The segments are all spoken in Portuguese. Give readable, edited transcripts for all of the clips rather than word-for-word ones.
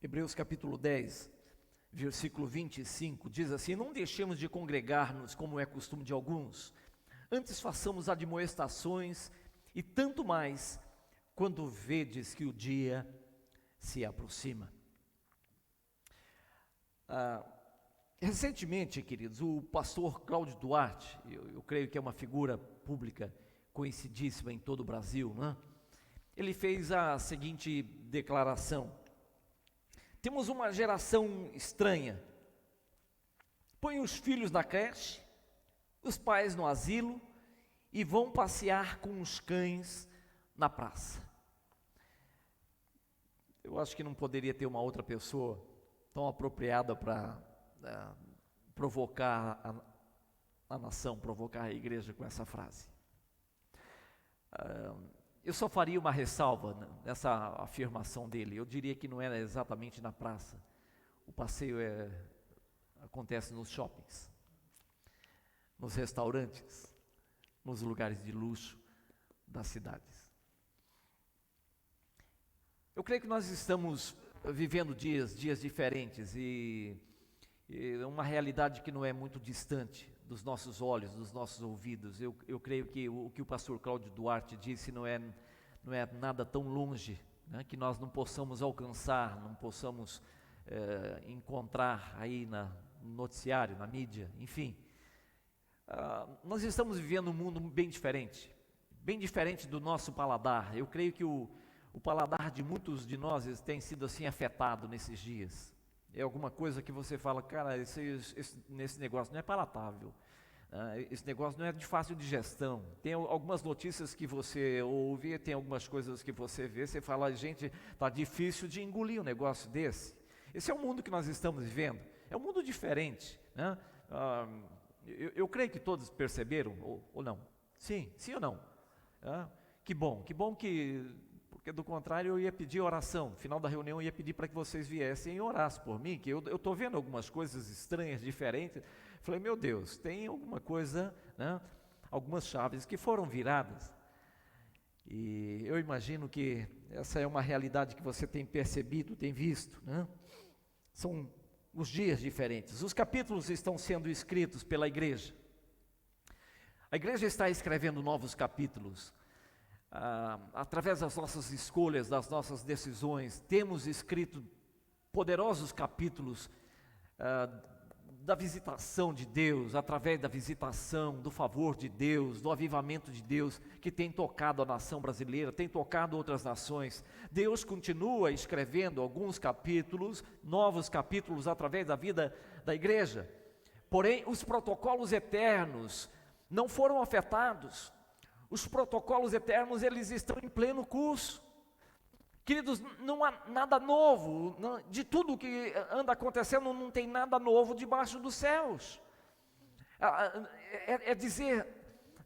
Hebreus capítulo 10, versículo 25, diz assim: não deixemos de congregar-nos, como é costume de alguns, antes façamos admoestações, e tanto mais, quando vedes que o dia se aproxima. Recentemente, queridos, o pastor Cláudio Duarte, eu creio que é uma figura pública conhecidíssima em todo o Brasil, né? Ele fez a seguinte declaração: temos uma geração estranha, põe os filhos na creche, os pais no asilo e vão passear com os cães na praça. Eu acho que não poderia ter uma outra pessoa tão apropriada para provocar a nação, provocar a igreja com essa frase. Eu só faria uma ressalva nessa afirmação dele. Eu diria que não era exatamente na praça. O passeio acontece nos shoppings, nos restaurantes, nos lugares de luxo das cidades. Eu creio que nós estamos vivendo dias diferentes e uma realidade que não é muito distante dos nossos olhos, dos nossos ouvidos. Eu creio que o que o pastor Cláudio Duarte disse não é nada tão longe, né, que nós não possamos alcançar, não possamos encontrar aí no noticiário, na mídia, enfim. Nós estamos vivendo um mundo bem diferente do nosso paladar. Eu creio que o paladar de muitos de nós tem sido assim afetado nesses dias. É alguma coisa que você fala, cara, nesse negócio não é palatável, esse negócio não é de fácil digestão. Tem algumas notícias que você ouve, tem algumas coisas que você vê, você fala, gente, está difícil de engolir um negócio desse. Esse é o mundo que nós estamos vivendo, é um mundo diferente, né? Eu creio que todos perceberam, ou não? Sim ou não? Que bom porque do contrário eu ia pedir oração. No final da reunião eu ia pedir para que vocês viessem e orassem por mim, que eu estou vendo algumas coisas estranhas, diferentes. Falei, meu Deus, tem alguma coisa, né? Algumas chaves que foram viradas. E eu imagino que essa é uma realidade que você tem percebido, tem visto, né? São os dias diferentes. Os capítulos estão sendo escritos pela igreja. A igreja está escrevendo novos capítulos. Através das nossas escolhas, das nossas decisões, temos escrito poderosos capítulos da visitação de Deus, através da visitação, do favor de Deus, do avivamento de Deus, que tem tocado a nação brasileira, tem tocado outras nações. Deus continua escrevendo alguns capítulos, novos capítulos, através da vida da igreja. Porém, os protocolos eternos não foram afetados. Os protocolos eternos, eles estão em pleno curso. Queridos, não há nada novo, de tudo que anda acontecendo, não tem nada novo debaixo dos céus. É dizer,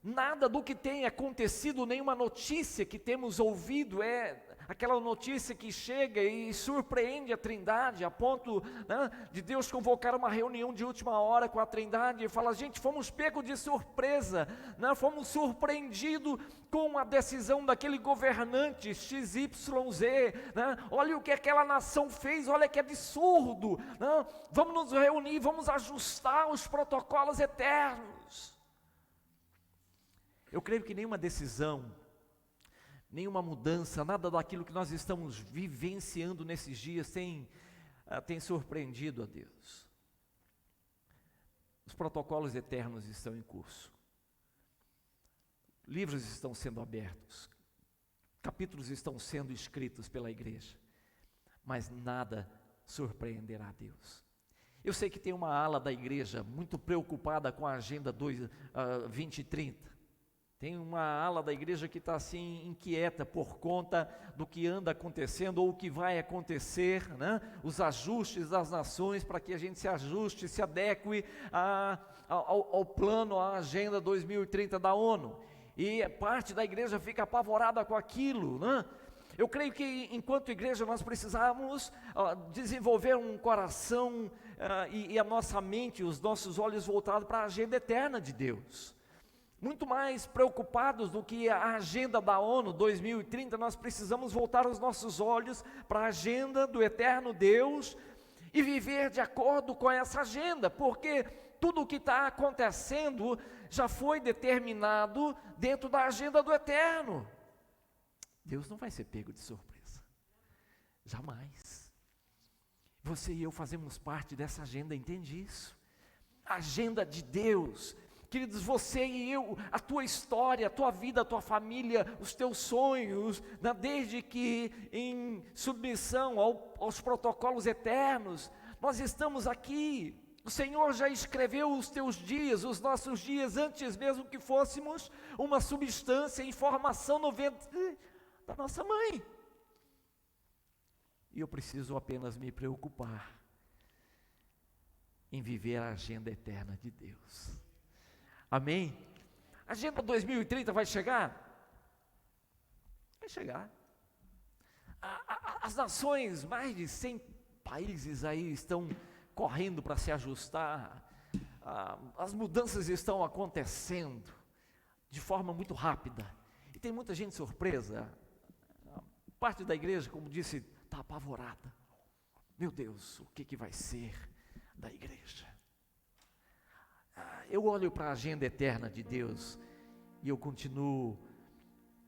nada do que tem acontecido, nenhuma notícia que temos ouvido, é aquela notícia que chega e surpreende a Trindade, a ponto, né, de Deus convocar uma reunião de última hora com a Trindade e falar, gente, fomos pegos de surpresa, né, fomos surpreendidos com a decisão daquele governante XYZ, né, olha o que aquela nação fez, olha que absurdo, né, vamos nos reunir, vamos ajustar os protocolos eternos. Eu creio que nenhuma decisão, nenhuma mudança, nada daquilo que nós estamos vivenciando nesses dias tem surpreendido a Deus. Os protocolos eternos estão em curso. Livros estão sendo abertos. Capítulos estão sendo escritos pela igreja. Mas nada surpreenderá a Deus. Eu sei que tem uma ala da igreja muito preocupada com a agenda 2030. Tem uma ala da igreja que está assim inquieta por conta do que anda acontecendo ou o que vai acontecer, né? Os ajustes das nações para que a gente se ajuste, se adeque ao plano, à agenda 2030 da ONU. E parte da igreja fica apavorada com aquilo, né? Eu creio que enquanto igreja nós precisamos desenvolver um coração e a nossa mente, os nossos olhos voltados para a agenda eterna de Deus. Muito mais preocupados do que a agenda da ONU 2030, nós precisamos voltar os nossos olhos para a agenda do eterno Deus e viver de acordo com essa agenda, porque tudo o que está acontecendo já foi determinado dentro da agenda do eterno. Deus não vai ser pego de surpresa, jamais. Você e eu fazemos parte dessa agenda, entende isso? A agenda de Deus. Queridos, você e eu, a tua história, a tua vida, a tua família, os teus sonhos, desde que em submissão aos protocolos eternos, nós estamos aqui. O Senhor já escreveu os teus dias, os nossos dias, antes mesmo que fôssemos uma substância em formação no ventre da nossa mãe. E eu preciso apenas me preocupar em viver a agenda eterna de Deus. Amém? A agenda 2030 vai chegar? Vai chegar. As nações, mais de 100 países aí estão correndo para se ajustar. As mudanças estão acontecendo de forma muito rápida. E tem muita gente surpresa. Parte da igreja, como disse, está apavorada. Meu Deus, o que vai ser da igreja? Eu olho para a agenda eterna de Deus e eu continuo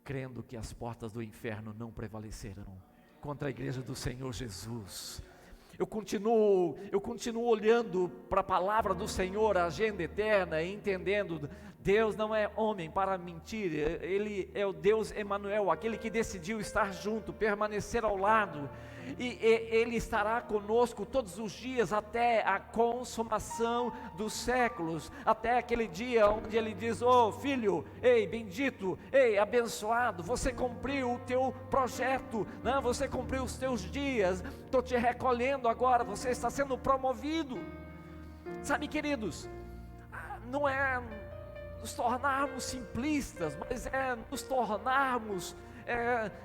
crendo que as portas do inferno não prevalecerão contra a igreja do Senhor Jesus. Eu continuo olhando para a palavra do Senhor, a agenda eterna, e entendendo, Deus não é homem para mentir, Ele é o Deus Emanuel, aquele que decidiu estar junto, permanecer ao lado, e Ele estará conosco todos os dias até a consumação dos séculos, até aquele dia onde Ele diz: oh filho, ei bendito, ei abençoado, você cumpriu o teu projeto, né? Você cumpriu os teus dias, estou te recolhendo agora, você está sendo promovido. Sabe, queridos, não é nos tornarmos simplistas, mas é nos tornarmos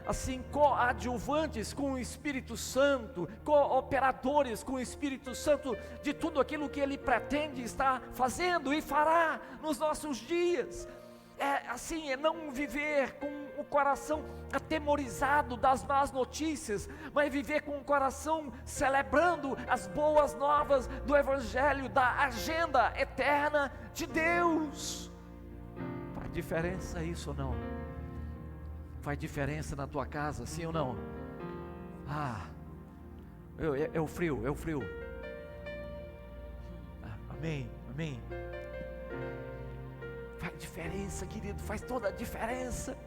assim, coadjuvantes com o Espírito Santo, cooperadores com o Espírito Santo de tudo aquilo que Ele pretende estar fazendo e fará nos nossos dias. É não viver com o coração atemorizado das más notícias, mas viver com o coração celebrando as boas novas do Evangelho, da agenda eterna de Deus. Faz diferença isso ou não? Faz diferença na tua casa, sim ou não? É o frio. Amém. Faz diferença, querido, faz toda a diferença.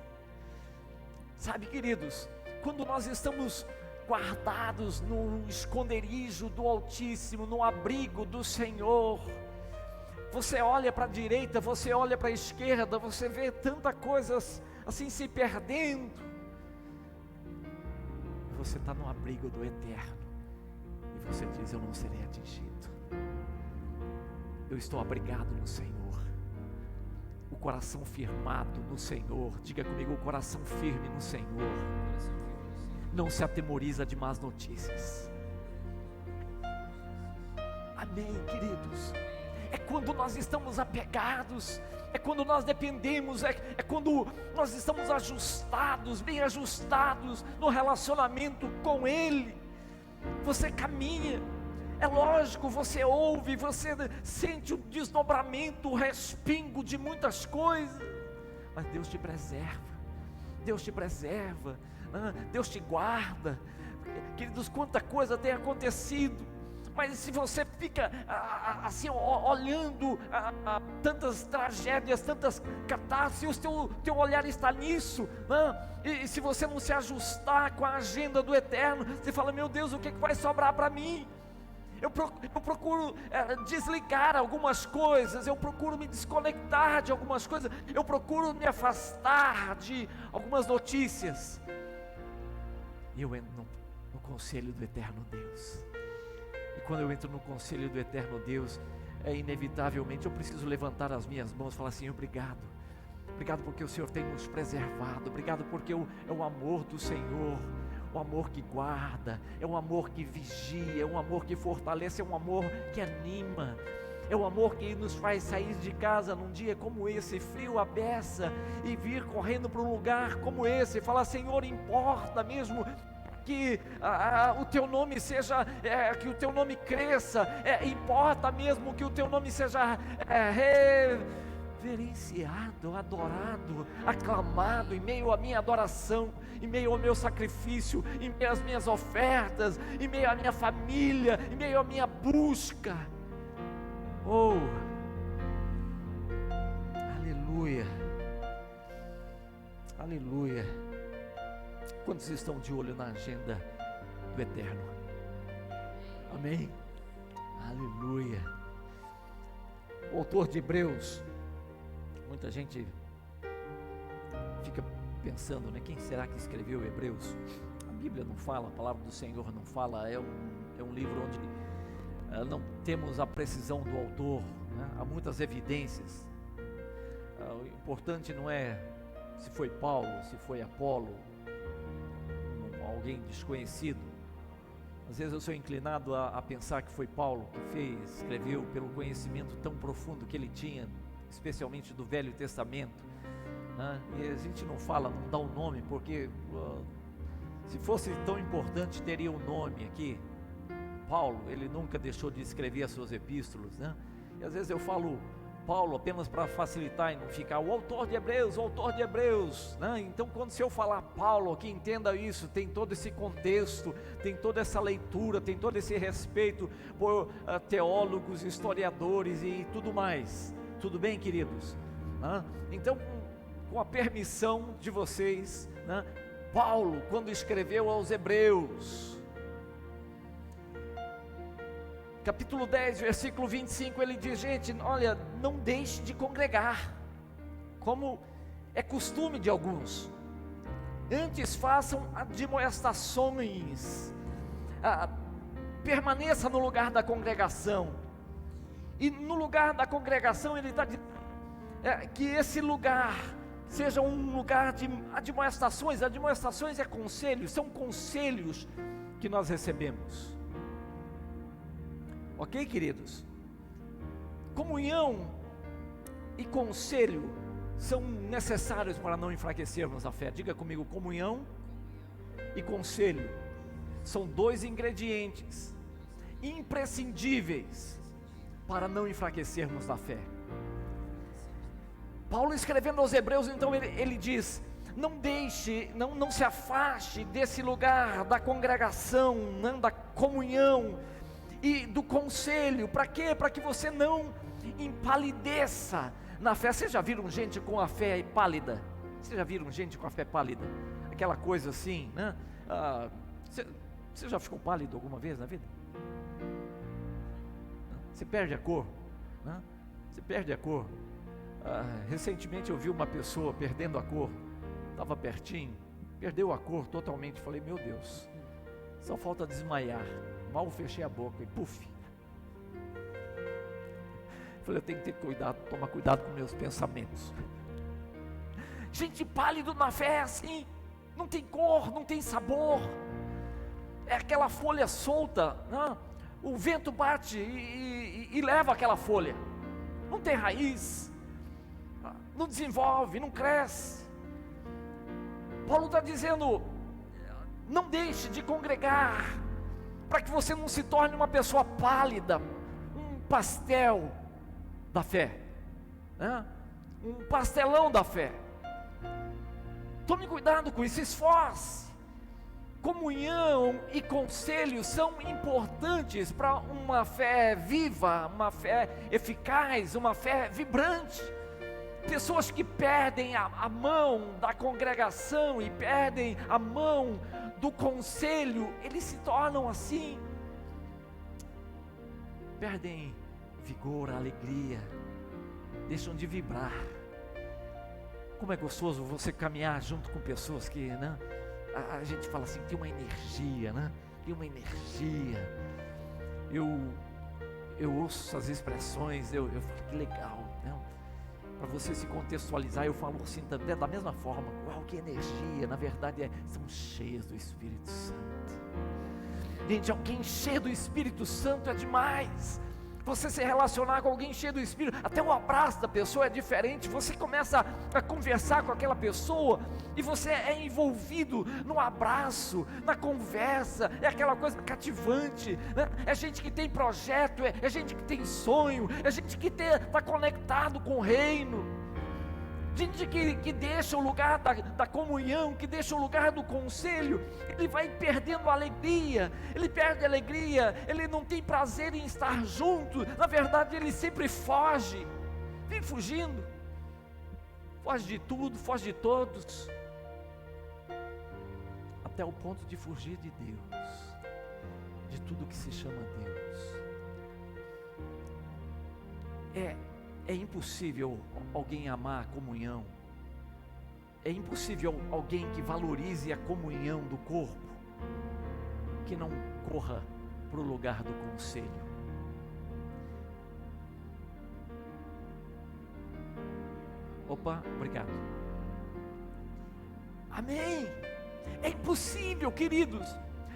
Sabe, queridos, quando nós estamos guardados no esconderijo do Altíssimo, no abrigo do Senhor, você olha para a direita, você olha para a esquerda, você vê tanta coisa assim se perdendo. Você está no abrigo do Eterno e você diz: eu não serei atingido, eu estou abrigado no Senhor. O coração firmado no Senhor, diga comigo: o coração firme no Senhor, não se atemoriza de más notícias. Amém, queridos? É quando nós estamos apegados, é quando nós dependemos, é quando nós estamos ajustados, bem ajustados no relacionamento com Ele. Você caminha, é lógico, você ouve, você sente o desdobramento, o respingo de muitas coisas, mas Deus te preserva, Deus te guarda. Queridos, quanta coisa tem acontecido, mas se você fica assim olhando tantas tragédias, tantas catástrofes, o teu olhar está nisso, e se você não se ajustar com a agenda do Eterno, você fala: meu Deus, o que vai sobrar para mim? Eu procuro desligar algumas coisas, eu procuro me desconectar de algumas coisas, eu procuro me afastar de algumas notícias, e eu entro no conselho do Eterno Deus. E quando eu entro no conselho do Eterno Deus, inevitavelmente eu preciso levantar as minhas mãos e falar assim: obrigado porque o Senhor tem nos preservado, obrigado porque é o amor do Senhor, o amor que guarda, é um amor que vigia, é um amor que fortalece, é um amor que anima, é o amor que nos faz sair de casa num dia como esse, frio à beça, e vir correndo para um lugar como esse, e falar: Senhor, importa mesmo que o teu nome seja, que o teu nome cresça, importa mesmo que o teu nome seja reverenciado, adorado, aclamado em meio à minha adoração, em meio ao meu sacrifício, em meio às minhas ofertas, em meio à minha família, em meio à minha busca. Oh, aleluia, aleluia. Quantos estão de olho na agenda do Eterno? Amém? Aleluia. O autor de Hebreus, muita gente fica pensando, né? Quem será que escreveu Hebreus? A Bíblia não fala, a palavra do Senhor não fala, é um livro onde não temos a precisão do autor, né? Há muitas evidências. O importante não é se foi Paulo, se foi Apolo, alguém desconhecido. Às vezes eu sou inclinado a pensar que foi Paulo que escreveu pelo conhecimento tão profundo que ele tinha, especialmente do Velho Testamento, né? E a gente não fala, não dá o nome, porque se fosse tão importante teria um nome aqui. Paulo, ele nunca deixou de escrever as suas epístolas, né? E às vezes eu falo Paulo apenas para facilitar e não ficar o autor de Hebreus, né? Então quando se eu falar Paulo aqui, entenda isso, tem todo esse contexto, tem toda essa leitura, tem todo esse respeito por teólogos, historiadores e tudo mais. Tudo bem, queridos? Então, com a permissão de vocês, né? Paulo, quando escreveu aos Hebreus, capítulo 10, versículo 25, ele diz: gente, olha, não deixe de congregar, como é costume de alguns, antes façam admoestações, permaneça no lugar da congregação. E no lugar da congregação ele está dizendo que esse lugar seja um lugar de admoestações. Admoestações é conselhos, são conselhos que nós recebemos. Ok, queridos? Comunhão e conselho são necessários para não enfraquecermos a fé. Diga comigo: comunhão e conselho são dois ingredientes imprescindíveis para não enfraquecermos na fé. Paulo, escrevendo aos Hebreus, então ele diz: não deixe, não se afaste desse lugar da congregação, da comunhão e do conselho. Para quê? Para que você não empalideça na fé. Vocês já viram gente com a fé pálida? Vocês já viram gente com a fé pálida? Aquela coisa assim, né? Você já ficou pálido alguma vez na vida? Você perde a cor, né? Você perde a cor. Recentemente eu vi uma pessoa perdendo a cor, estava pertinho, perdeu a cor totalmente. Falei: meu Deus, só falta desmaiar. Mal fechei a boca e puf. Falei: eu tenho que ter cuidado, tomar cuidado com meus pensamentos. Gente pálido na fé é assim, não tem cor, não tem sabor, é aquela folha solta, né? O vento bate e leva aquela folha, não tem raiz, não desenvolve, não cresce. Paulo está dizendo: não deixe de congregar, para que você não se torne uma pessoa pálida, um pastel da fé, né? Um pastelão da fé. Tome cuidado com isso, esforce. Comunhão e conselho são importantes para uma fé viva, uma fé eficaz, uma fé vibrante. Pessoas que perdem a mão da congregação e perdem a mão do conselho, eles se tornam assim, perdem vigor, alegria, deixam de vibrar. Como é gostoso você caminhar junto com pessoas que, né, a gente fala assim, tem uma energia, né? Tem uma energia. Eu ouço essas expressões, eu falo: que legal, né? Para você se contextualizar, eu falo assim também, da mesma forma: uau, que energia! Na verdade, são cheias do Espírito Santo. Gente, alguém cheio do Espírito Santo é demais. Você se relacionar com alguém cheio do Espírito, até o abraço da pessoa é diferente. Você começa a conversar com aquela pessoa e você é envolvido no abraço, na conversa. É aquela coisa cativante, né? É gente que tem projeto, é gente que tem sonho, é gente que está conectado com o reino. Gente que deixa o lugar da comunhão, que deixa o lugar do conselho, ele vai perdendo a alegria, ele perde a alegria, ele não tem prazer em estar junto. Na verdade ele sempre foge, vem fugindo, foge de tudo, foge de todos, até o ponto de fugir de Deus, de tudo que se chama Deus. É impossível alguém amar a comunhão, é impossível alguém que valorize a comunhão do corpo, que não corra para o lugar do conselho. Opa, obrigado. Amém. É impossível, queridos.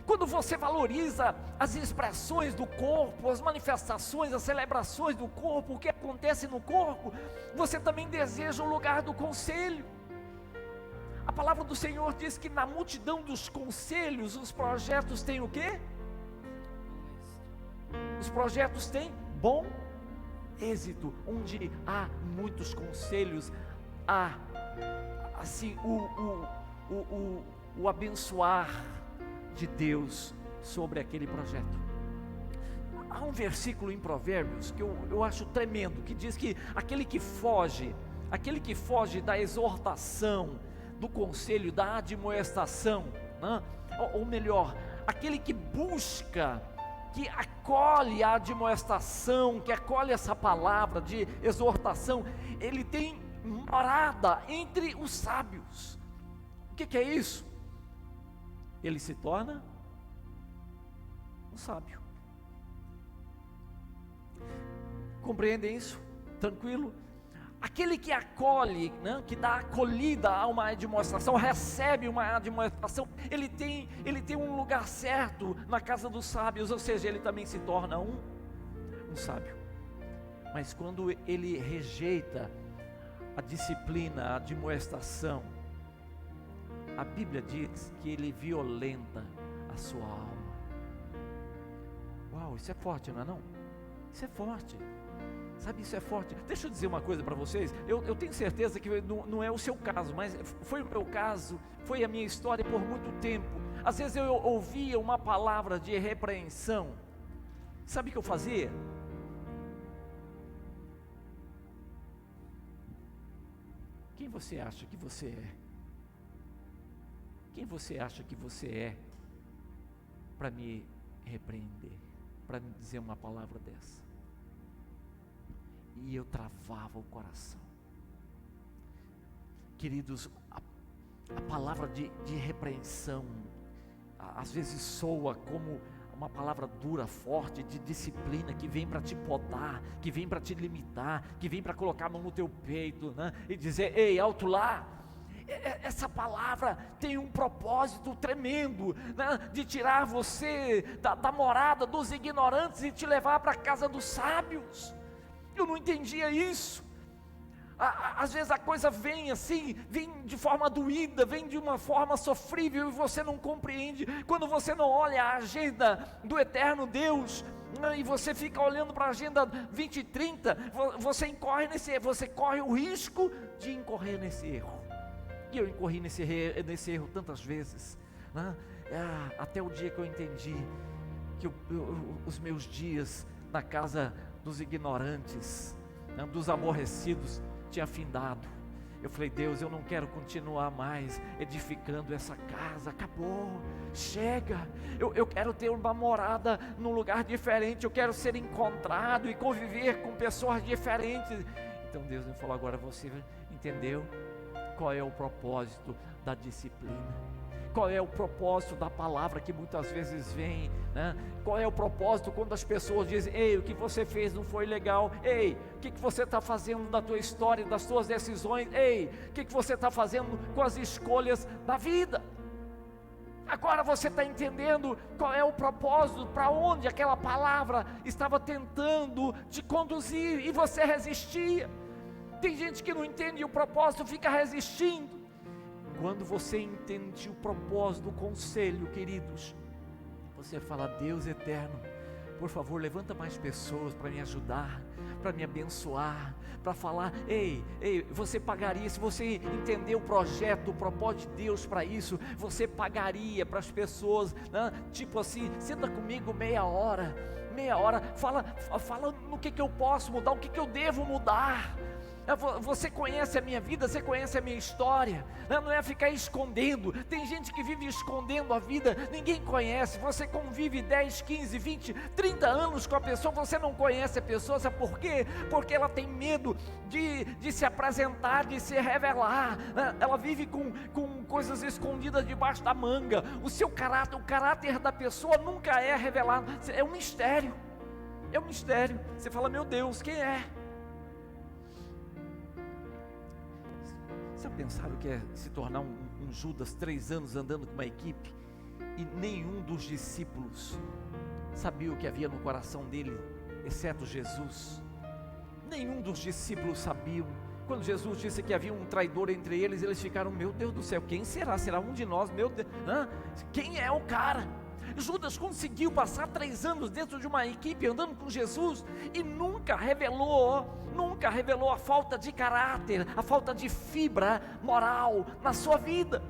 Quando você valoriza as expressões do corpo, as manifestações, as celebrações do corpo, o que acontece no corpo, você também deseja o lugar do conselho. A palavra do Senhor diz que na multidão dos conselhos, os projetos têm o quê? Os projetos têm bom êxito. Onde há muitos conselhos, há assim o abençoar de Deus sobre aquele projeto. Há um versículo em Provérbios que eu acho tremendo, que diz que aquele que foge da exortação, do conselho, da admoestação, né? Ou melhor, aquele que busca, que acolhe a admoestação, que acolhe essa palavra de exortação, ele tem morada entre os sábios. O que é isso? Ele se torna um sábio. Compreendem isso? Tranquilo? Aquele que acolhe, né, que dá acolhida a uma admoestação, recebe uma admoestação, ele tem um lugar certo na casa dos sábios, ou seja, ele também se torna um sábio. Mas quando ele rejeita a disciplina, a admoestação, a Bíblia diz que ele violenta a sua alma. Uau, isso é forte, não é não? Isso é forte. Sabe, isso é forte. Deixa eu dizer uma coisa para vocês. Eu tenho certeza que não é o seu caso, mas foi o meu caso, foi a minha história por muito tempo. Às vezes eu ouvia uma palavra de repreensão. Sabe o que eu fazia? Quem você acha que você é? Quem você acha que você é para me repreender, para me dizer uma palavra dessa? E eu travava o coração. Queridos, a palavra de repreensão, às vezes soa como uma palavra dura, forte, de disciplina, que vem para te podar, que vem para te limitar, que vem para colocar a mão no teu peito, né? E dizer: ei, alto lá. Essa palavra tem um propósito tremendo, né? De tirar você da morada dos ignorantes e te levar para a casa dos sábios. Eu não entendia isso. Às vezes a coisa vem assim, vem de forma doída, vem de uma forma sofrível e você não compreende. Quando você não olha a agenda do eterno Deus, e você fica olhando para a agenda 2030, você corre o risco de incorrer nesse erro. E eu incorri nesse erro tantas vezes, né? Até o dia que eu entendi que os meus dias na casa dos ignorantes, né, dos aborrecidos, tinha findado. Eu falei: Deus, eu não quero continuar mais edificando essa casa, acabou, chega. Eu quero ter uma morada num lugar diferente, eu quero ser encontrado e conviver com pessoas diferentes. Então Deus me falou: agora você entendeu qual é o propósito da disciplina, qual é o propósito da palavra que muitas vezes vem, né? Qual é o propósito quando as pessoas dizem: ei, o que você fez não foi legal, ei, o que você está fazendo da tua história, das tuas decisões, ei, o que você está fazendo com as escolhas da vida? Agora você está entendendo qual é o propósito, para onde aquela palavra estava tentando te conduzir e você resistia. Tem gente que não entende o propósito, fica resistindo. Quando você entende o propósito do conselho, queridos, você fala: Deus eterno, por favor, levanta mais pessoas para me ajudar, para me abençoar, para falar: ei, você pagaria, se você entender o projeto, o propósito de Deus para isso, você pagaria para as pessoas, né? Tipo assim, senta comigo meia hora, fala no que eu posso mudar, o que eu devo mudar. Você conhece a minha vida, você conhece a minha história, não é ficar escondendo. Tem gente que vive escondendo a vida, ninguém conhece. Você convive 10, 15, 20, 30 anos com a pessoa, você não conhece a pessoa, sabe por quê? Porque ela tem medo de se apresentar, de se revelar, ela vive com coisas escondidas debaixo da manga. O seu caráter, o caráter da pessoa nunca é revelado, é um mistério, você fala: meu Deus, quem é? Já pensaram o que é se tornar um Judas, 3 anos andando com uma equipe, e nenhum dos discípulos sabia o que havia no coração dele, exceto Jesus? Nenhum dos discípulos sabiam. Quando Jesus disse que havia um traidor entre eles, eles ficaram: meu Deus do céu, quem será? Será um de nós? Meu Deus, quem é o cara? Judas conseguiu passar 3 anos dentro de uma equipe andando com Jesus e nunca revelou a falta de caráter, a falta de fibra moral na sua vida.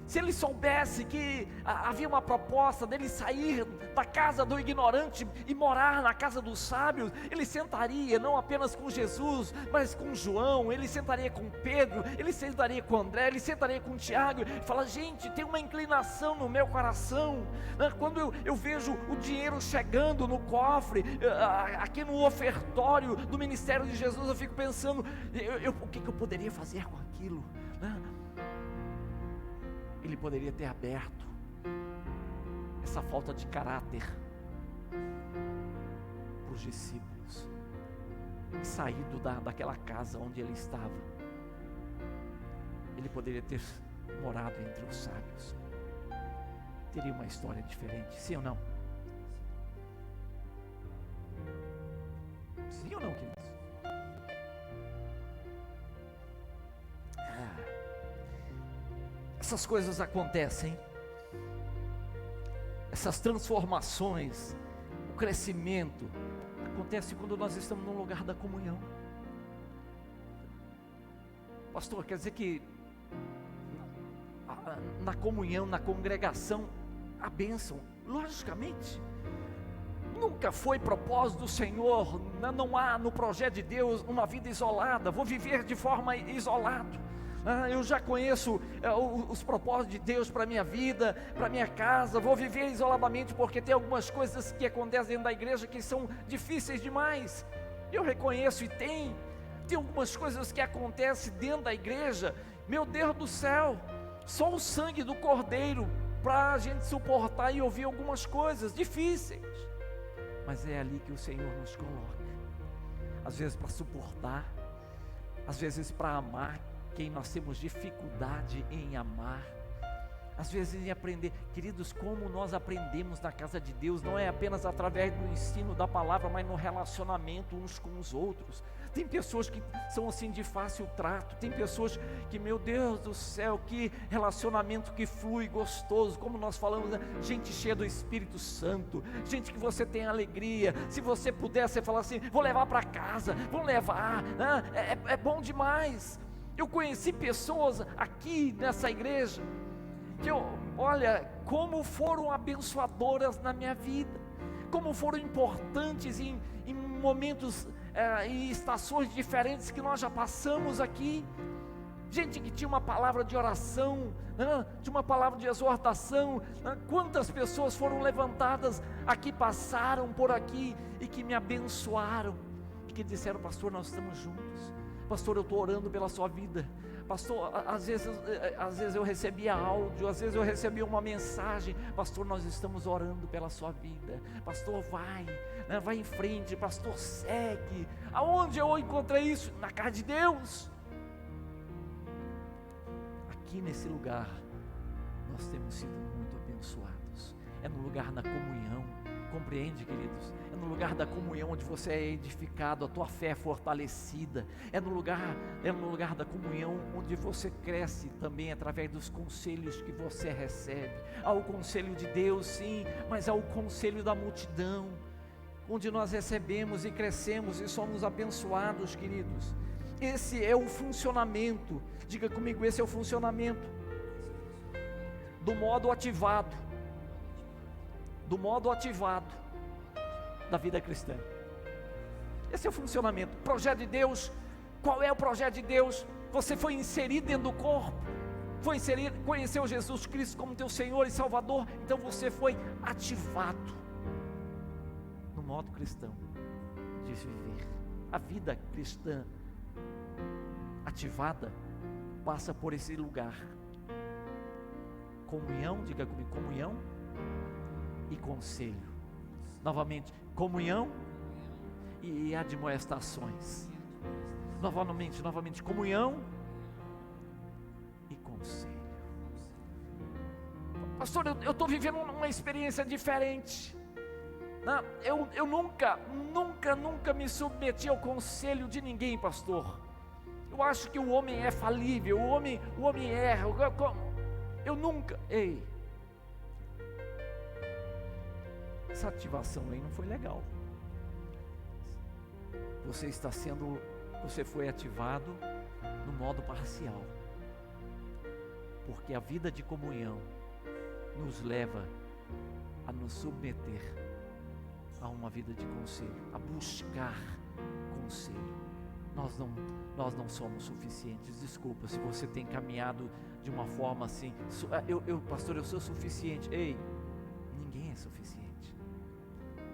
Se ele soubesse que havia uma proposta dele sair da casa do ignorante e morar na casa dos sábios, ele sentaria não apenas com Jesus, mas com João, ele sentaria com Pedro, ele sentaria com André, ele sentaria com Tiago, e fala: gente, tem uma inclinação no meu coração, quando eu vejo o dinheiro chegando no cofre, aqui no ofertório do ministério de Jesus, eu fico pensando, o que eu poderia fazer com aquilo, Ele poderia ter aberto essa falta de caráter para os discípulos e saído daquela casa onde ele estava. Ele poderia ter morado entre os sábios. Teria uma história diferente, sim ou não? Sim ou não, queridos? Essas coisas acontecem, essas transformações, o crescimento, acontece quando nós estamos no lugar da comunhão. Pastor, quer dizer que na comunhão, na congregação, a bênção, logicamente, nunca foi propósito do Senhor, não há no projeto de Deus uma vida isolada, vou viver de forma isolada. Eu já conheço os propósitos de Deus para a minha vida, para a minha casa, vou viver isoladamente porque tem algumas coisas que acontecem dentro da igreja que são difíceis demais. Eu reconheço, e tem algumas coisas que acontecem dentro da igreja, meu Deus do céu, só o sangue do Cordeiro para a gente suportar e ouvir algumas coisas difíceis, mas é ali que o Senhor nos coloca, às vezes para suportar, às vezes para amar quem nós temos dificuldade em amar, às vezes em aprender. Queridos, como nós aprendemos na casa de Deus, não é apenas através do ensino da palavra, mas no relacionamento uns com os outros. Tem pessoas que são assim de fácil trato, tem pessoas que, meu Deus do céu, que relacionamento que flui, gostoso, como nós falamos, né? Gente cheia do Espírito Santo, gente que você tem alegria. Se você puder, você fala assim: vou levar para casa, vamos levar, né? É bom demais. Eu conheci pessoas aqui nessa igreja, que olha, como foram abençoadoras na minha vida, como foram importantes em momentos e estações diferentes que nós já passamos aqui. Gente que tinha uma palavra de oração, tinha uma palavra de exortação. Quantas pessoas foram levantadas aqui, passaram por aqui e que me abençoaram, e que disseram: pastor, nós estamos juntos, pastor, eu estou orando pela sua vida, pastor, às vezes eu recebia áudio, às vezes eu recebia uma mensagem: pastor, nós estamos orando pela sua vida, pastor, vai em frente, pastor, segue. Aonde eu encontrei isso? Na casa de Deus, aqui nesse lugar, nós temos sido muito abençoados. É no lugar da comunhão, compreende, queridos? É no lugar da comunhão onde você é edificado, a tua fé é fortalecida. É no lugar da comunhão onde você cresce também através dos conselhos que você recebe. Há o conselho de Deus, sim, mas há o conselho da multidão, onde nós recebemos e crescemos e somos abençoados, queridos. Esse é o funcionamento, diga comigo, esse é o funcionamento do modo ativado da vida cristã. Esse é o funcionamento. Projeto de Deus. Qual é o projeto de Deus? Você foi inserido dentro do corpo, foi inserido, conheceu Jesus Cristo como teu Senhor e Salvador, então você foi ativado no modo cristão de viver. A vida cristã ativada passa por esse lugar. Comunhão, diga comigo, comunhão e conselho. Novamente, comunhão e admoestações. Novamente, comunhão e conselho. Pastor, eu estou vivendo uma experiência diferente. Eu nunca me submeti ao conselho de ninguém, pastor. Eu acho que o homem é falível, o homem erra. Eu nunca. Ei, essa ativação aí não foi legal. Você foi ativado no modo parcial, porque a vida de comunhão nos leva a nos submeter a uma vida de conselho, a buscar conselho. Nós não somos suficientes. Desculpa se você tem caminhado de uma forma assim, pastor, eu sou suficiente. Ei, ninguém é suficiente.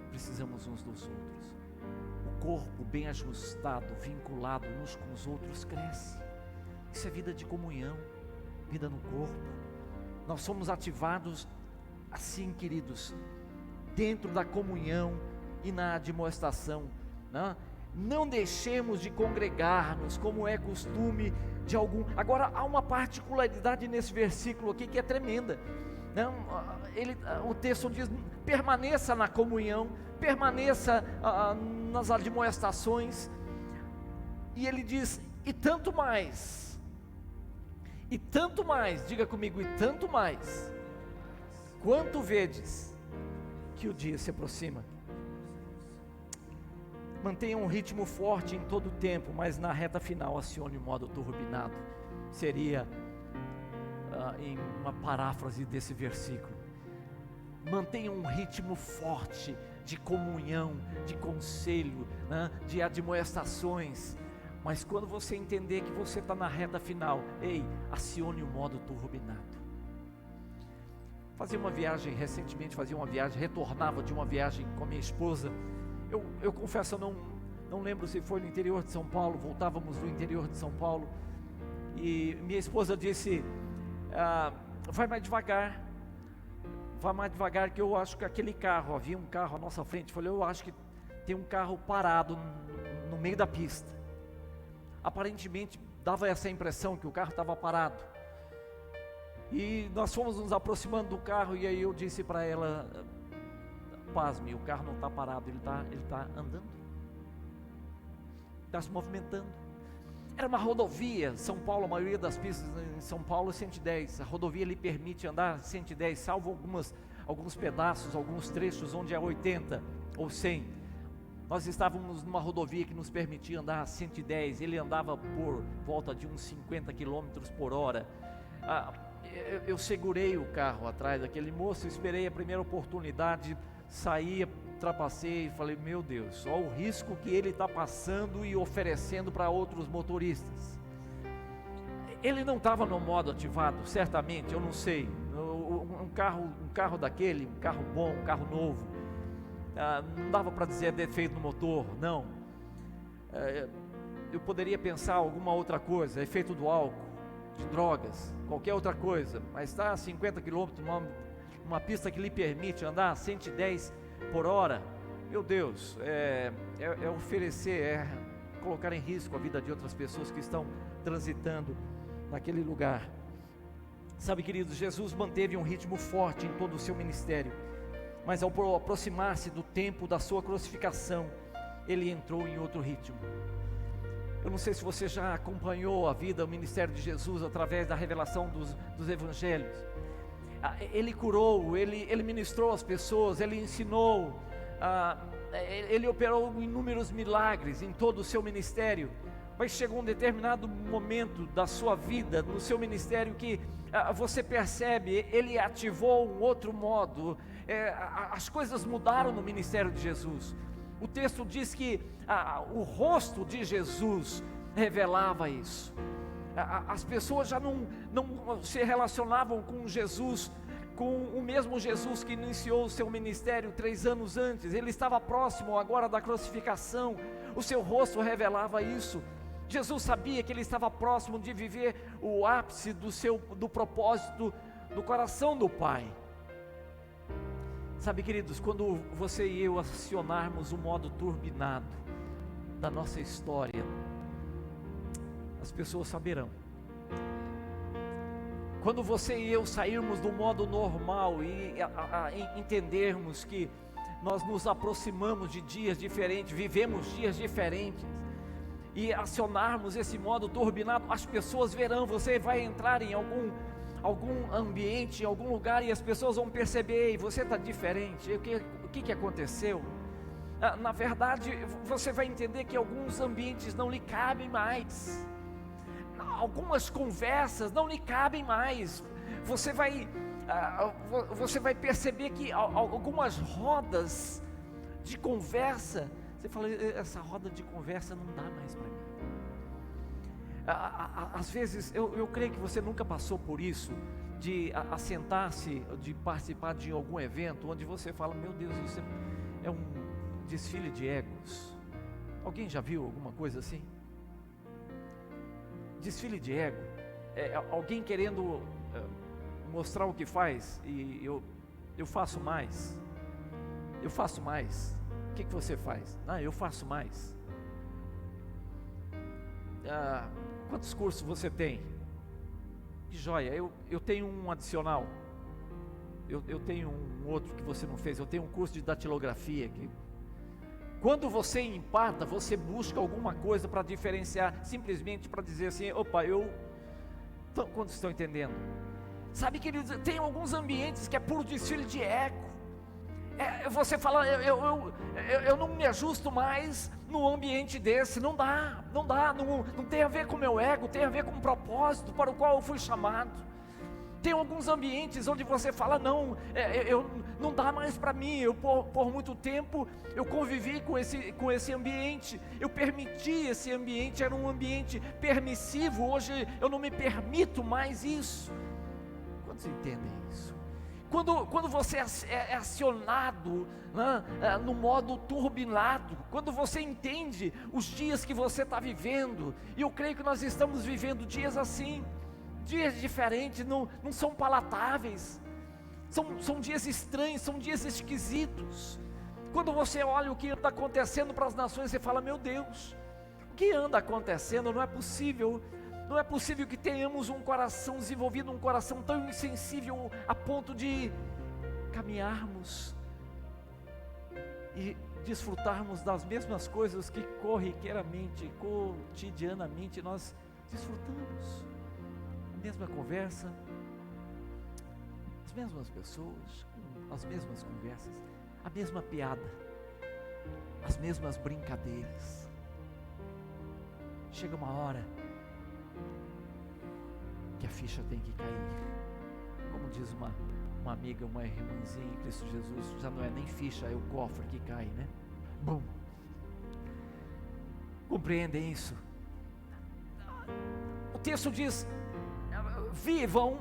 Precisamos uns dos outros. O corpo bem ajustado, vinculado uns com os outros, cresce. Isso é vida de comunhão, vida no corpo. Nós somos ativados assim, queridos, dentro da comunhão e na admoestação, né? Não deixemos de congregar-nos, como é costume de algum. Agora, há uma particularidade nesse versículo aqui que é tremenda. Não, o texto diz: permaneça na comunhão, permaneça nas admoestações. E ele diz: e tanto mais, diga comigo, e tanto mais, quanto vedes que o dia se aproxima. Mantenha um ritmo forte em todo o tempo, mas na reta final acione o modo turbinado. Seria em uma paráfrase desse versículo. Mantenha um ritmo forte de comunhão, de conselho, né, de admoestações. Mas quando você entender que você está na reta final, ei, acione o modo turbinado. Recentemente fazia uma viagem, retornava de uma viagem com a minha esposa. Eu confesso, eu não lembro se foi no interior de São Paulo, voltávamos do interior de São Paulo, e minha esposa disse: vai mais devagar, que eu acho que aquele carro, havia um carro à nossa frente. Eu falei: eu acho que tem um carro parado no meio da pista. Aparentemente dava essa impressão que o carro estava parado, e nós fomos nos aproximando do carro, e aí eu disse para ela: pasme, o carro não está parado, ele está andando, está se movimentando. Era uma rodovia, São Paulo, a maioria das pistas em São Paulo é 110, a rodovia lhe permite andar 110, salvo alguns pedaços, alguns trechos onde é 80 ou 100. Nós estávamos numa rodovia que nos permitia andar a 110, ele andava por volta de uns 50 km por hora. Eu segurei o carro atrás daquele moço, esperei a primeira oportunidade, saí, ultrapassei e falei: meu Deus, olha o risco que ele está passando e oferecendo para outros motoristas. Ele não estava no modo ativado, certamente, eu não sei. Um carro daquele, um carro bom, um carro novo, não dava para dizer defeito no motor, não. Eu poderia pensar alguma outra coisa, efeito do álcool, de drogas, qualquer outra coisa, mas está a 50 km uma pista que lhe permite andar a 110 por hora, meu Deus, é colocar em risco a vida de outras pessoas que estão transitando naquele lugar. Sabe, queridos, Jesus manteve um ritmo forte em todo o seu ministério, mas ao aproximar-se do tempo da sua crucificação, ele entrou em outro ritmo. Eu não sei se você já acompanhou a vida, o ministério de Jesus através da revelação dos evangelhos. Ele curou, ele ministrou às pessoas, ele ensinou, ele operou inúmeros milagres em todo o seu ministério. Mas chegou um determinado momento da sua vida, no seu ministério, que você percebe, ele ativou um outro modo, as coisas mudaram no ministério de Jesus. O texto diz que o rosto de Jesus revelava isso. As pessoas já não se relacionavam com Jesus, com o mesmo Jesus que iniciou o seu ministério 3 anos antes. Ele estava próximo agora da crucificação, o seu rosto revelava isso. Jesus sabia que ele estava próximo de viver o ápice do propósito do coração do Pai. Sabe, queridos, quando você e eu acionarmos o modo turbinado da nossa história, as pessoas saberão. Quando você e eu sairmos do modo normal e entendermos que nós nos aproximamos de dias diferentes, vivemos dias diferentes, e acionarmos esse modo turbinado, as pessoas verão. Você vai entrar em algum ambiente, em algum lugar, e as pessoas vão perceber: e você está diferente, o que aconteceu? Na verdade, você vai entender que alguns ambientes não lhe cabem mais, algumas conversas não lhe cabem mais. Você vai perceber que algumas rodas de conversa, você fala: essa roda de conversa não dá mais para mim. Às vezes, eu creio que você nunca passou por isso, de assentar-se, de participar de algum evento, onde você fala: meu Deus, isso é um desfile de egos. Alguém já viu alguma coisa assim? Desfile de ego, alguém querendo mostrar o que faz, e eu faço mais, eu faço mais. O que você faz? Eu faço mais. Quantos cursos você tem? Que joia, eu tenho um adicional. Eu tenho um outro que você não fez. Eu tenho um curso de datilografia que, quando você empata, você busca alguma coisa para diferenciar, simplesmente para dizer assim: opa, quantos estão entendendo? Sabe, queridos, tem alguns ambientes que é puro desfile de ego. Você fala: eu não me ajusto mais no ambiente desse. Não dá, não tem a ver com o meu ego, tem a ver com o propósito para o qual eu fui chamado. Tem alguns ambientes onde você fala: não dá mais para mim. Por muito tempo eu convivi com esse ambiente, eu permiti esse ambiente, era um ambiente permissivo. Hoje eu não me permito mais isso. Quantos entendem isso? Quando você é acionado, no modo turbinado, quando você entende os dias que você está vivendo, e eu creio que nós estamos vivendo dias assim, dias diferentes, não são palatáveis, são dias estranhos, são dias esquisitos. Quando você olha o que anda acontecendo para as nações, você fala: meu Deus, o que anda acontecendo? Não é possível. Não é possível que tenhamos um coração desenvolvido, um coração tão insensível a ponto de caminharmos e desfrutarmos das mesmas coisas que corriqueiramente, cotidianamente nós desfrutamos. A mesma conversa, as mesmas pessoas, as mesmas conversas, a mesma piada, as mesmas brincadeiras. Chega uma hora que a ficha tem que cair. Como diz uma amiga, uma irmãzinha em Cristo Jesus, já não é nem ficha, é o cofre que cai, né? Bum! Compreendem isso? O texto diz: vivam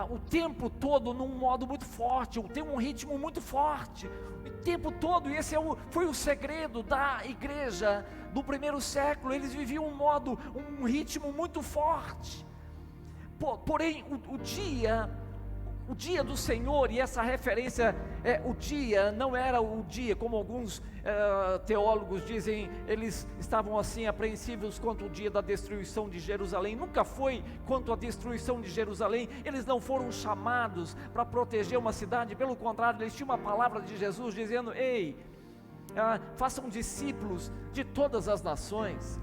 o tempo todo num modo muito forte, tem um ritmo muito forte, o tempo todo. E esse foi o segredo da igreja do primeiro século. Eles viviam um ritmo muito forte. Porém, o dia o dia do Senhor, e essa referência, o dia não era o dia, como alguns teólogos dizem, eles estavam assim apreensivos quanto o dia da destruição de Jerusalém. Nunca foi quanto a destruição de Jerusalém. Eles não foram chamados para proteger uma cidade, pelo contrário, eles tinham uma palavra de Jesus dizendo: ei, façam discípulos de todas as nações.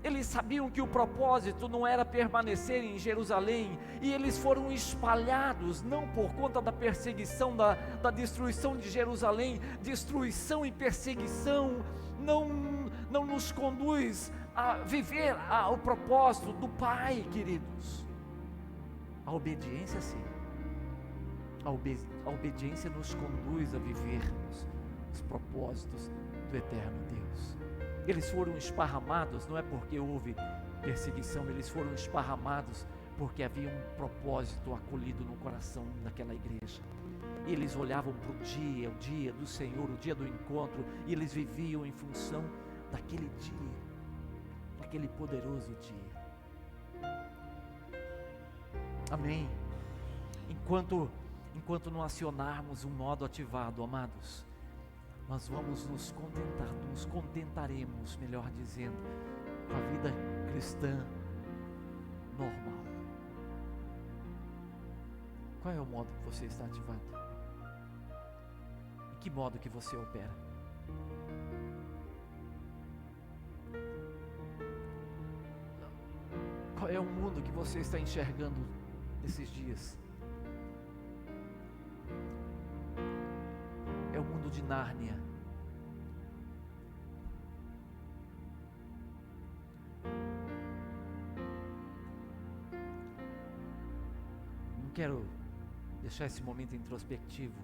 Eles sabiam que o propósito não era permanecer em Jerusalém, e eles foram espalhados, não por conta da perseguição, da destruição de Jerusalém. Destruição e perseguição não nos conduz a viver o propósito do Pai, queridos. A obediência sim, a obediência nos conduz a vivermos os propósitos do eterno Deus. Eles foram esparramados, não é porque houve perseguição, eles foram esparramados porque havia um propósito acolhido no coração daquela igreja. E eles olhavam para o dia do Senhor, o dia do encontro, e eles viviam em função daquele dia, daquele poderoso dia. Amém. Enquanto não acionarmos um modo ativado, amados, nós vamos nos contentaremos, melhor dizendo, com a vida cristã normal. Qual é o modo que você está ativado? Em que modo que você opera? Qual é o mundo que você está enxergando nesses dias? É o mundo de Nárnia. Não quero deixar esse momento introspectivo,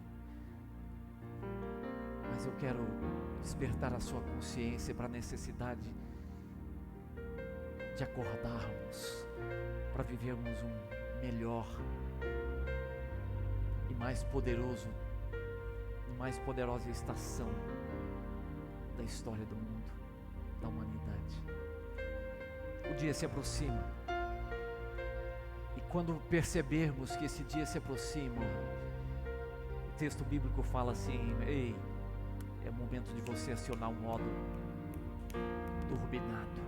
mas eu quero despertar a sua consciência para a necessidade de acordarmos para vivermos um melhor e mais poderosa estação da história do mundo, da humanidade. O dia se aproxima, e quando percebermos que esse dia se aproxima, o texto bíblico fala assim: ei, é momento de você acionar um modo turbinado.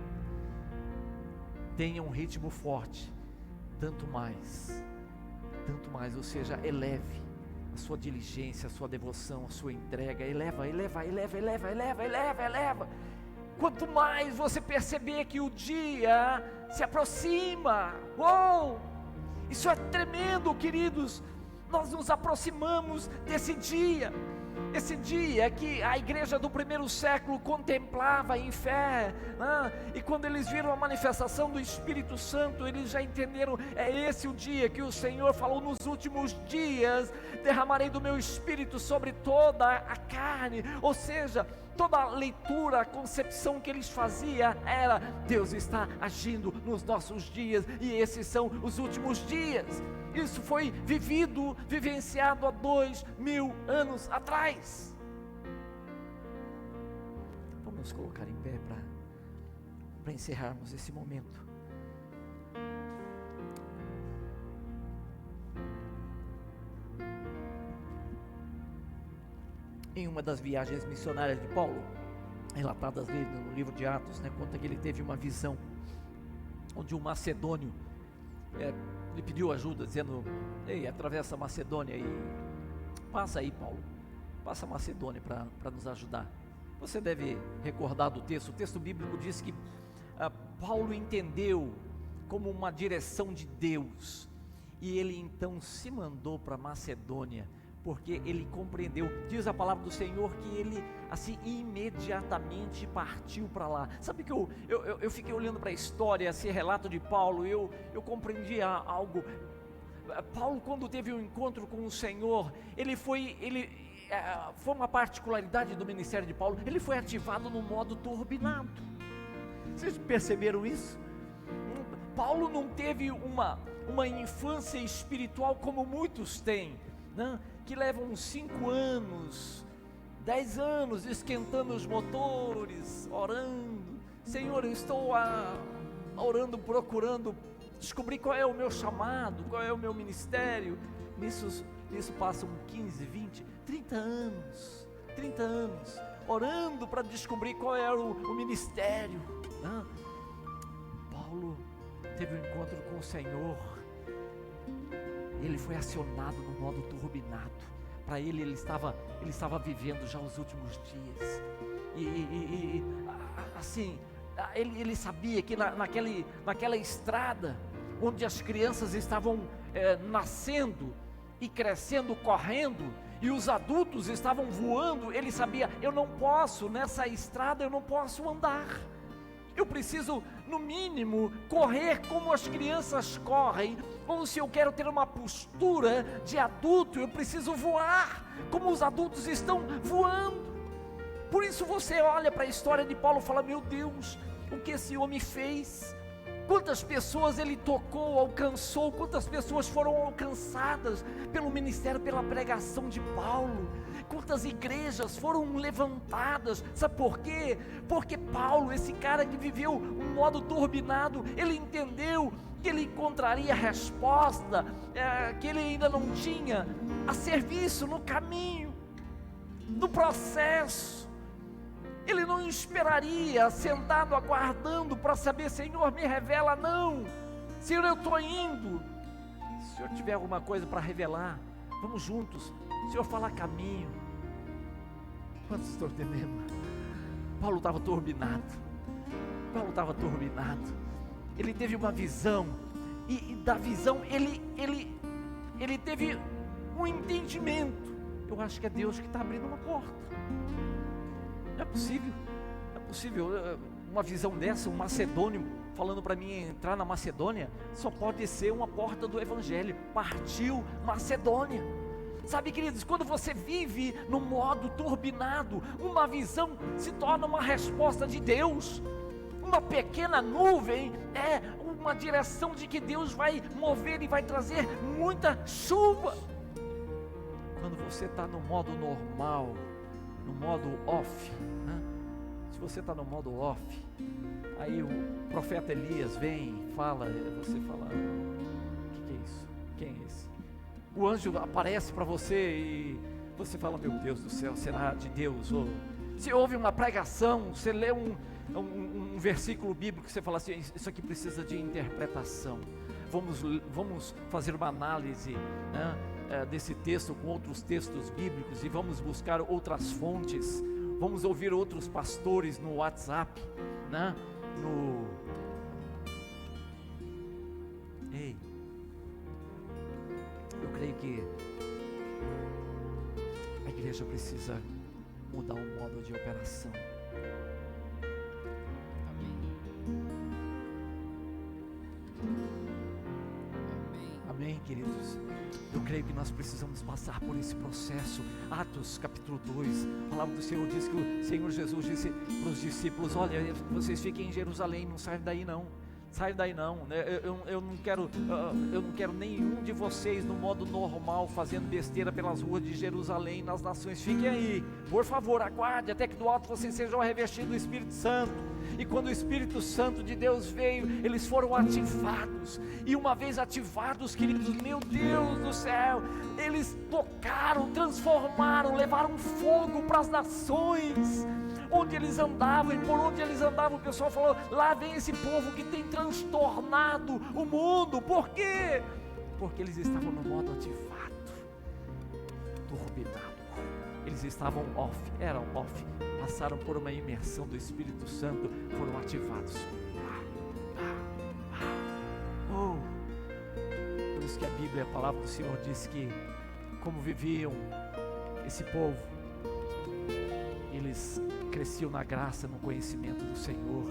Tenha um ritmo forte, tanto mais, ou seja, eleve a sua diligência, a sua devoção, a sua entrega. Eleva. Quanto mais você perceber que o dia se aproxima, isso é tremendo, queridos. Nós nos aproximamos desse dia. Esse dia que a igreja do primeiro século contemplava em fé, e quando eles viram a manifestação do Espírito Santo, eles já entenderam: é esse o dia que o Senhor falou: nos últimos dias derramarei do meu Espírito sobre toda a carne. Ou seja, toda a leitura, a concepção que eles faziam era: Deus está agindo nos nossos dias, e esses são os últimos dias. Isso foi vivenciado há 2000 anos atrás. Vamos nos colocar em pé para encerrarmos esse momento. Em uma das viagens missionárias de Paulo, relatadas no livro de Atos, conta que ele teve uma visão onde um macedônio ele pediu ajuda, dizendo: ei, atravessa a Macedônia e passa aí, Paulo, passa a Macedônia para nos ajudar. Você deve recordar do texto. O texto bíblico diz que Paulo entendeu como uma direção de Deus, e ele então se mandou para Macedônia, porque ele compreendeu. Diz a palavra do Senhor que ele assim imediatamente partiu para lá. Sabe que eu fiquei olhando para a história, esse relato de Paulo, e eu compreendi algo. Paulo, quando teve um encontro com o Senhor, foi uma particularidade do ministério de Paulo: ele foi ativado no modo turbinado. Vocês perceberam isso? Paulo não teve uma infância espiritual como muitos têm, que levam 5 anos, 10 anos esquentando os motores, orando: Senhor, eu estou orando, procurando descobrir qual é o meu chamado, qual é o meu ministério. Nisso passam 15, 20, 30 anos, orando para descobrir qual era o ministério. Paulo teve um encontro com o Senhor, ele foi acionado no modo turbinado. Para ele estava vivendo já os últimos dias, e assim, ele sabia que naquela estrada, onde as crianças estavam nascendo e crescendo, correndo, e os adultos estavam voando, ele sabia: eu não posso, nessa estrada eu não posso andar, eu preciso no mínimo correr como as crianças correm, ou se eu quero ter uma postura de adulto, eu preciso voar como os adultos estão voando. Por isso você olha para a história de Paulo e fala: meu Deus, o que esse homem fez? Quantas pessoas ele tocou, alcançou, quantas pessoas foram alcançadas pelo ministério, pela pregação de Paulo, quantas igrejas foram levantadas. Sabe por quê? Porque Paulo, esse cara que viveu um modo turbinado, ele entendeu que ele encontraria resposta, que ele ainda não tinha, a serviço no caminho, no processo. Ele não esperaria sentado aguardando para saber: Senhor, me revela. Não, Senhor, eu estou indo. Se o Senhor tiver alguma coisa para revelar, vamos juntos. O Senhor fala caminho. Quantos estão entendendo? Paulo estava turbinado. Ele teve uma visão, e da visão ele teve um entendimento. Eu acho que é Deus que está abrindo uma porta. Não é possível uma visão dessa, um macedônio falando para mim entrar na Macedônia. Só pode ser uma porta do Evangelho. Partiu Macedônia. Sabe, queridos, quando você vive no modo turbinado, uma visão se torna uma resposta de Deus. Uma pequena nuvem é uma direção de que Deus vai mover e vai trazer muita chuva. Quando você está no modo normal, no modo off, se você está no modo off, aí o profeta Elias vem e fala, você fala: o que é isso? Quem é esse? O anjo aparece para você e você fala: meu Deus do céu, será de Deus? Ou se houve uma pregação, você lê um versículo bíblico, você fala assim: isso aqui precisa de interpretação, vamos fazer uma análise desse texto com outros textos bíblicos, e vamos buscar outras fontes, vamos ouvir outros pastores no WhatsApp, Ei, eu creio que a igreja precisa mudar o modo de operação. Amém, queridos? Eu creio que nós precisamos passar por esse processo. Atos capítulo 2, a palavra do Senhor diz que o Senhor Jesus disse para os discípulos: olha, vocês fiquem em Jerusalém, não saiam daí não. Eu não quero nenhum de vocês no modo normal, fazendo besteira pelas ruas de Jerusalém, nas nações. Fiquem aí, por favor, aguarde até que do alto vocês sejam revestidos do Espírito Santo. E quando o Espírito Santo de Deus veio, eles foram ativados, e uma vez ativados, queridos, meu Deus do céu, eles tocaram, transformaram, levaram fogo para as nações. Onde eles andavam, e por onde eles andavam, o pessoal falou: lá vem esse povo que tem transtornado o mundo. Por quê? Porque eles estavam no modo ativado, turbinado. Eles estavam eram off, passaram por uma imersão do Espírito Santo, foram ativados. Por isso que a Bíblia, a palavra do Senhor diz que como viviam esse povo, eles cresciam na graça, no conhecimento do Senhor,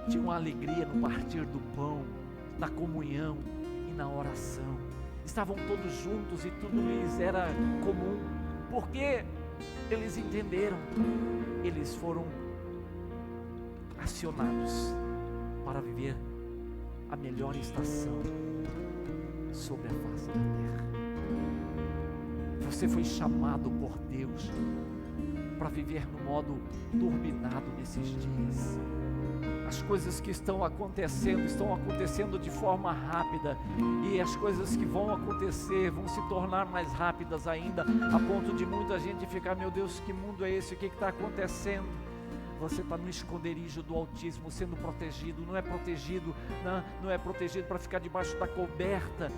tinham uma alegria no partir do pão, na comunhão e na oração, estavam todos juntos e tudo lhes era comum, porque eles entenderam, eles foram acionados para viver a melhor estação sobre a face da terra. Você foi chamado por Deus para viver no modo turbinado nesses dias. as coisas que estão acontecendo de forma rápida, e as coisas que vão acontecer vão se tornar mais rápidas ainda, a ponto de muita gente ficar: meu Deus, que mundo é esse? O que está acontecendo? Você está no esconderijo do Altíssimo, sendo protegido. Não é protegido, não é protegido para ficar debaixo da coberta.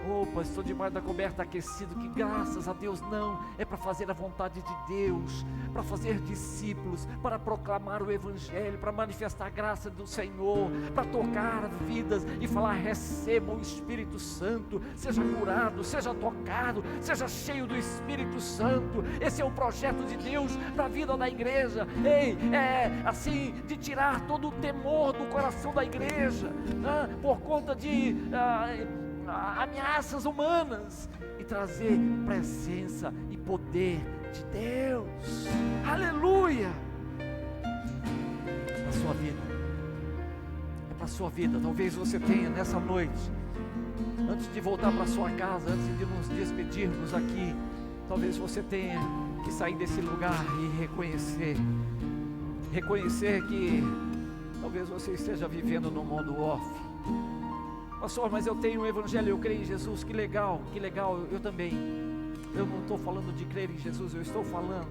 Opa, estou debaixo da coberta aquecido, que graças a Deus. Não, é para fazer a vontade de Deus, para fazer discípulos, para proclamar o Evangelho, para manifestar a graça do Senhor, para tocar vidas e falar: receba o Espírito Santo, seja curado, seja tocado, seja cheio do Espírito Santo. Esse é o projeto de Deus para a vida da igreja. Ei, assim, de tirar todo o temor do coração da igreja, por conta de ameaças humanas, e trazer presença e poder de Deus. Aleluia! É para a sua vida, é para a sua vida. Talvez você tenha nessa noite, antes de voltar para sua casa, antes de nos despedirmos aqui, talvez você tenha que sair desse lugar e reconhecer que talvez você esteja vivendo no modo off. Pastor, mas eu tenho o Evangelho, eu creio em Jesus. Que legal, eu também. Eu não estou falando de crer em Jesus, eu estou falando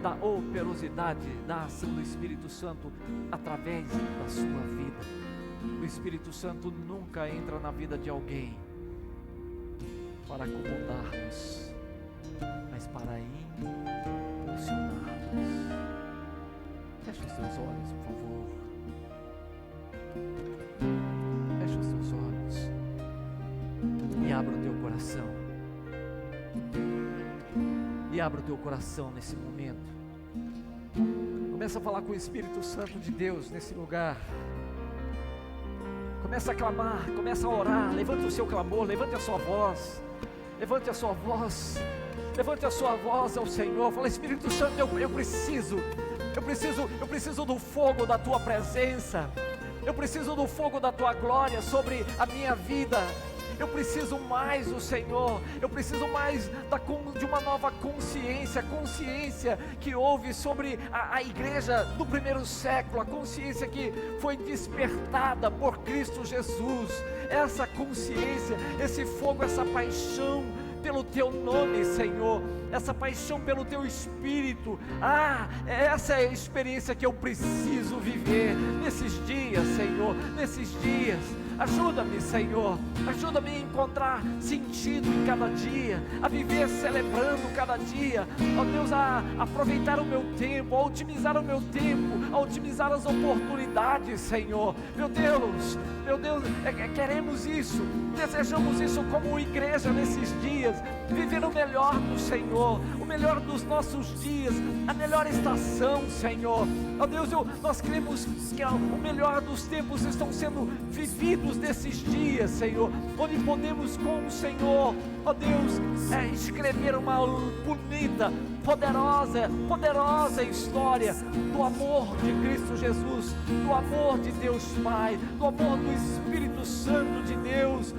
da operosidade, da ação do Espírito Santo através da sua vida. O Espírito Santo nunca entra na vida de alguém para acomodar-nos, mas para impulsionar-nos. Feche os teus olhos, por favor. Feche os teus olhos e abra o teu coração. E abra o teu coração nesse momento. Começa a falar com o Espírito Santo de Deus nesse lugar. Começa a clamar, começa a orar. Levante o seu clamor, levante a sua voz. Levante a sua voz. Levante a sua voz ao Senhor. Fala: Espírito Santo, eu preciso do fogo da tua presença. Eu preciso do fogo da tua glória sobre a minha vida. Eu preciso mais do Senhor. Eu preciso mais de uma nova consciência que houve sobre a igreja do primeiro século, a consciência que foi despertada por Cristo Jesus. Essa consciência, esse fogo, essa paixão pelo teu nome, Senhor, essa paixão pelo teu Espírito. Essa é a experiência que eu preciso viver nesses dias, Senhor, nesses dias. Ajuda-me, Senhor, ajuda-me a encontrar sentido em cada dia, a viver celebrando cada dia, ó Deus, a aproveitar o meu tempo, a otimizar o meu tempo, a otimizar as oportunidades, Senhor. Meu Deus, queremos isso, desejamos isso como igreja nesses dias, viver o melhor do Senhor, o melhor dos nossos dias, a melhor estação, Senhor. Ó Deus, nós cremos que o melhor dos tempos estão sendo vividos nesses dias, Senhor, onde podemos com o Senhor, ó Deus, escrever uma bonita, poderosa história do amor de Cristo Jesus, do amor de Deus Pai, do amor do Espírito Santo de Deus,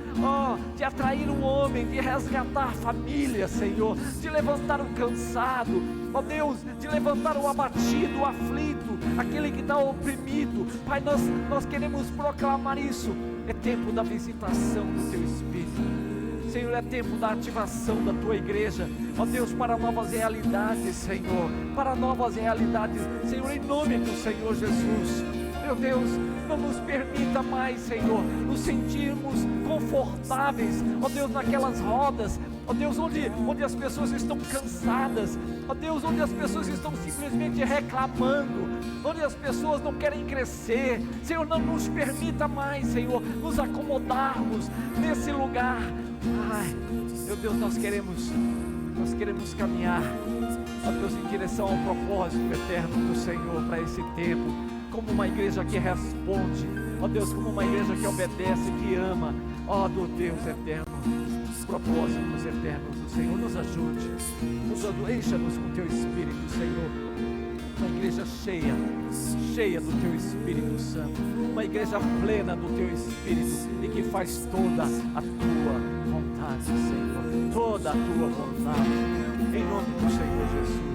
de atrair um homem, de resgatar família, Senhor, de levantar o cansado, ó Deus, de levantar o abatido, o aflito, aquele que está oprimido. Pai, nós queremos proclamar isso. É tempo da visitação do teu Espírito, Senhor, é tempo da ativação da tua igreja, ó Deus, para novas realidades, Senhor, para novas realidades, Senhor, em nome do Senhor Jesus. Meu Deus, não nos permita mais, Senhor, nos sentirmos confortáveis, ó Deus, naquelas rodas, ó Deus, onde as pessoas estão cansadas, ó Deus, onde as pessoas estão simplesmente reclamando, onde as pessoas não querem crescer. Senhor, não nos permita mais, Senhor, nos acomodarmos nesse lugar. Ai, meu Deus, nós queremos caminhar, ó Deus, em direção ao propósito eterno do Senhor para esse tempo, como uma igreja que responde, ó Deus, como uma igreja que obedece, que ama, ó do Deus eterno, os propósitos eternos do Senhor. Nos ajude, encha-nos com teu Espírito, Senhor, uma igreja cheia do teu Espírito Santo, uma igreja plena do teu Espírito e que faz toda a tua vontade, Senhor, toda a tua vontade, em nome do Senhor Jesus.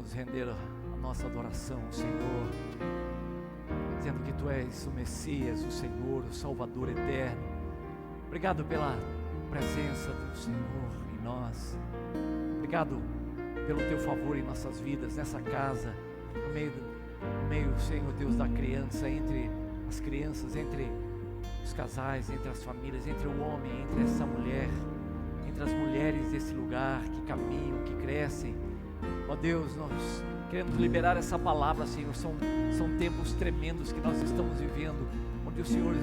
queremos render a nossa adoração ao Senhor, dizendo que Tu és o Messias, o Senhor, o Salvador eterno. Obrigado pela presença do Senhor em nós. Obrigado pelo Teu favor em nossas vidas, nessa casa, no meio, Senhor Deus, da criança, entre as crianças, entre os casais, entre as famílias, entre o homem, entre essa mulher, entre as mulheres desse lugar que caminham, que crescem. Ó Deus, nós queremos liberar essa palavra, Senhor. São tempos tremendos que nós estamos vivendo, onde o Senhor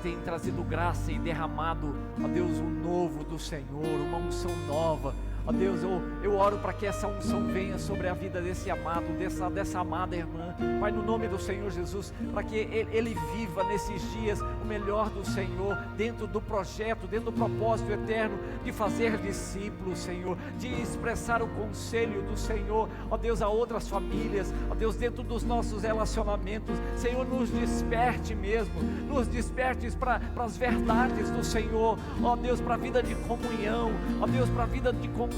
tem trazido graça e derramado, ó Deus, o novo do Senhor, uma unção nova. Ó Deus, eu oro para que essa unção venha sobre a vida desse amado, dessa amada irmã, Pai, no nome do Senhor Jesus, para que ele viva nesses dias o melhor do Senhor, dentro do projeto, dentro do propósito eterno, de fazer discípulos, Senhor, de expressar o conselho do Senhor, ó Deus, a outras famílias, ó Deus, dentro dos nossos relacionamentos. Senhor, nos desperte mesmo, nos despertes para as verdades do Senhor, ó Deus, para a vida de comunhão, ó Deus, para a vida de conselho.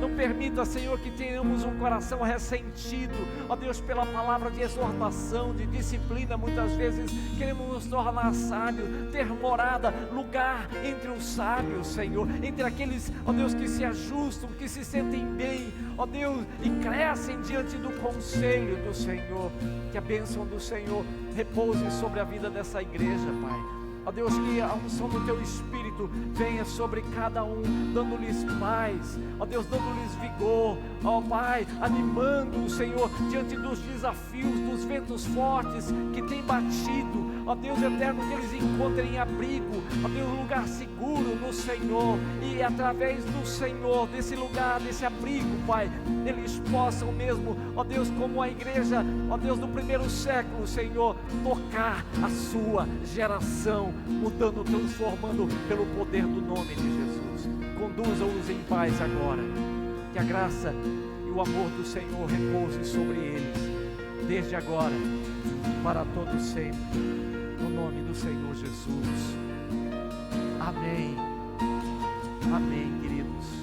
Não permita, Senhor, que tenhamos um coração ressentido, ó Deus, pela palavra de exortação, de disciplina. Muitas vezes queremos nos tornar sábios, ter morada, lugar entre os sábios, Senhor, entre aqueles, ó Deus, que se ajustam, que se sentem bem, ó Deus, e crescem diante do conselho do Senhor. Que a bênção do Senhor repouse sobre a vida dessa igreja, Pai. Ó Deus, que a unção do Teu Espírito venha sobre cada um, dando-lhes paz, ó Deus, dando-lhes vigor, ó Pai, animando o Senhor diante dos desafios, dos ventos fortes que têm batido, ó Deus eterno, que eles encontrem abrigo, ó Deus, um lugar seguro no Senhor, e através do Senhor, desse lugar, desse abrigo, Pai, eles possam mesmo, ó Deus, como a igreja, ó Deus, do primeiro século, Senhor, tocar a sua geração, mudando, transformando pelo poder do nome de Jesus. Conduza-os em paz agora, que a graça e o amor do Senhor repouse sobre eles, desde agora, para todo sempre, no nome do Senhor Jesus. Amém. Amém, queridos.